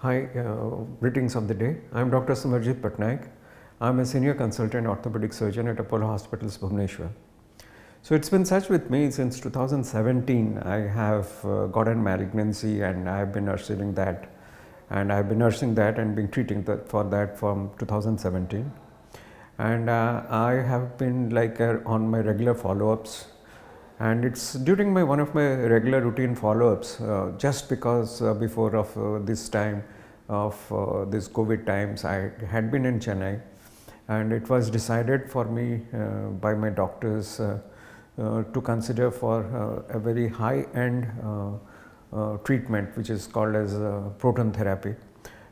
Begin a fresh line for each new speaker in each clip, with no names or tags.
Hi, greetings of the day. I am Dr. Samarjit Patnaik. I am a senior consultant orthopedic surgeon at Apollo Hospitals, Bhubaneswar. So it's been such with me since 2017. I have gotten malignancy and I have been nursing that, and been treating for that from 2017. And I have been on my regular follow-ups, and it's during one of my regular routine follow-ups, just because before of this time of this COVID times, I had been in Chennai, and it was decided for me by my doctors to consider for a very high-end treatment which is called as proton therapy.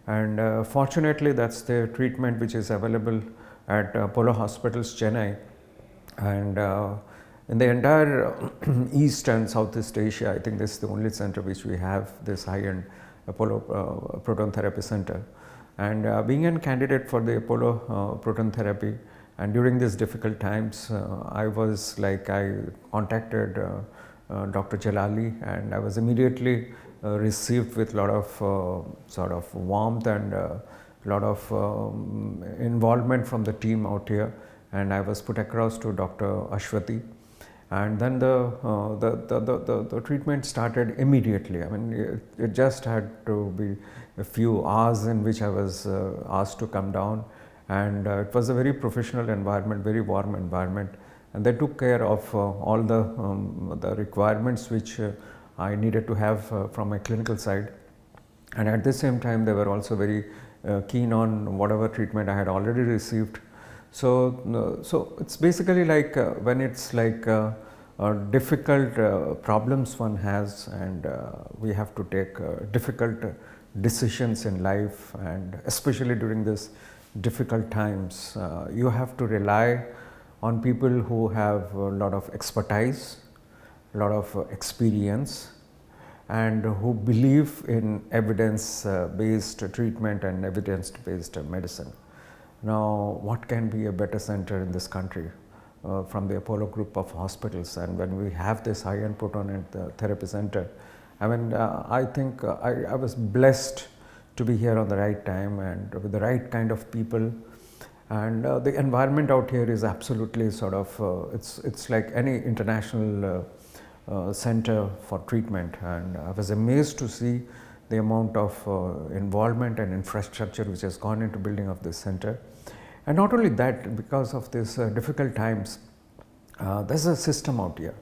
And fortunately, that's the treatment which is available at Apollo Hospitals, Chennai. And in the entire East and Southeast Asia, I think this is the only center which we have this high-end Apollo Proton Therapy Center. And being a candidate for the Apollo Proton Therapy, and during these difficult times, I contacted Dr. Jalali, and I was immediately received with a lot of sort of warmth and a lot of involvement from the team out here, and I was put across to Dr. Ashwati, and then the treatment started immediately. I mean, it just had to be a few hours in which I was asked to come down, and it was a very professional environment, very warm environment, and they took care of all the requirements which I needed to have from my clinical side. And at the same time, they were also very keen on whatever treatment I had already received. So it's basically like when it's like difficult problems one has, and we have to take difficult decisions in life, and especially during this difficult times, you have to rely on people who have a lot of expertise, a lot of experience, and who believe in evidence-based treatment and evidence-based medicine. Now, what can be a better center in this country from the Apollo group of hospitals? And when we have this high-end proton therapy center, I mean, I think I was blessed to be here on the right time and with the right kind of people. And the environment out here is absolutely sort of, it's like any international center for treatment, and I was amazed to see the amount of involvement and infrastructure which has gone into building of this center. And not only that, because of these difficult times, there's a system out here.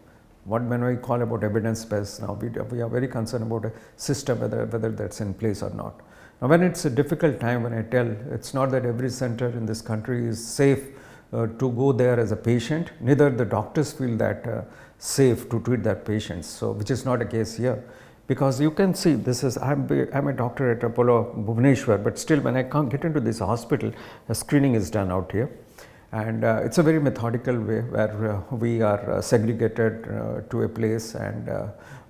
When we call about evidence-based, now we are very concerned about a system, whether that's in place or not. Now, when it's a difficult time, when I tell, it's not that every center in this country is safe to go there as a patient, neither the doctors feel that safe to treat their patients, so which is not the case here. Because you can see, this is, I'm a doctor at Apollo Bhubaneswar, but still when I can't get into this hospital, a screening is done out here. And it's a very methodical way where we are segregated to a place, and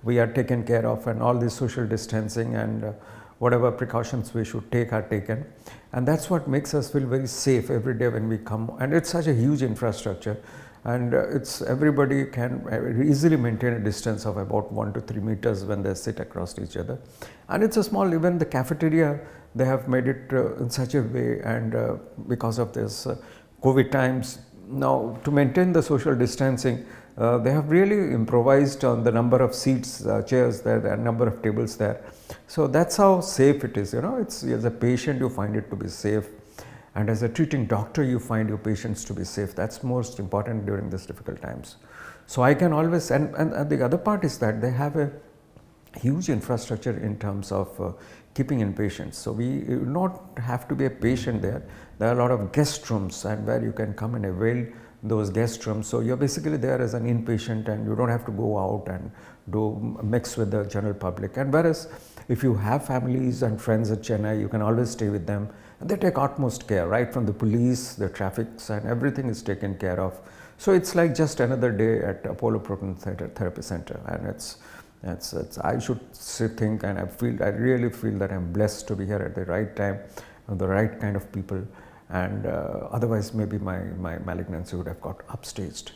we are taken care of, and all this social distancing and whatever precautions we should take are taken. And that's what makes us feel very safe every day when we come. And it's such a huge infrastructure, and everybody can easily maintain a distance of about 1 to 3 meters when they sit across each other. And it's a small, even the cafeteria, they have made it in such a way, and because of this COVID times, now to maintain the social distancing, they have really improvised on the number of seats, chairs there, the number of tables there. So that's how safe it is. It's, as a patient, you find it to be safe, and as a treating doctor, you find your patients to be safe. That's most important during these difficult times. So I can always, and the other part is that they have a huge infrastructure in terms of keeping in patients. So we do not have to be a patient there. There are a lot of guest rooms, and where you can come and avail those guest rooms. So you're basically there as an inpatient, and you don't have to go out and mix with the general public. And whereas if you have families and friends at Chennai, you can always stay with them, and they take utmost care, right from the police, the traffics, and everything is taken care of. So it's like just another day at Apollo Proton Therapy Center, and I should think, and I really feel that I'm blessed to be here at the right time, with the right kind of people, and otherwise maybe my malignancy would have got upstaged.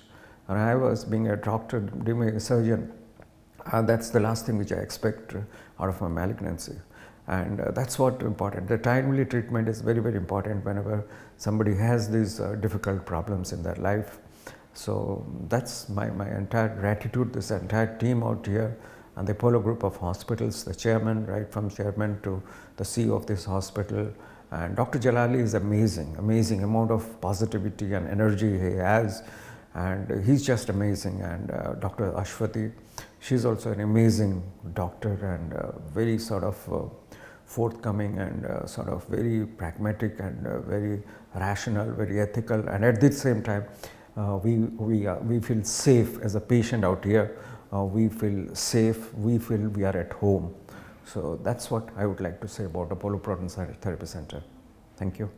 And I was, being a doctor, being a surgeon, that's the last thing which I expect out of my malignancy. and that's what important. The timely treatment is very, very important whenever somebody has these difficult problems in their life. So that's my entire gratitude, this entire team out here, and the Apollo Group of Hospitals, the chairman, right from chairman to the CEO of this hospital. And Dr. Jalali is amazing amount of positivity and energy he has, and he's just amazing. And Dr. Ashwati, she's also an amazing doctor, and very sort of forthcoming, and sort of very pragmatic, and very rational, very ethical, and at the same time we feel safe as a patient out here. We feel safe, we feel we are at home. So that's what I would like to say about Apollo Proton Therapy Center. Thank you.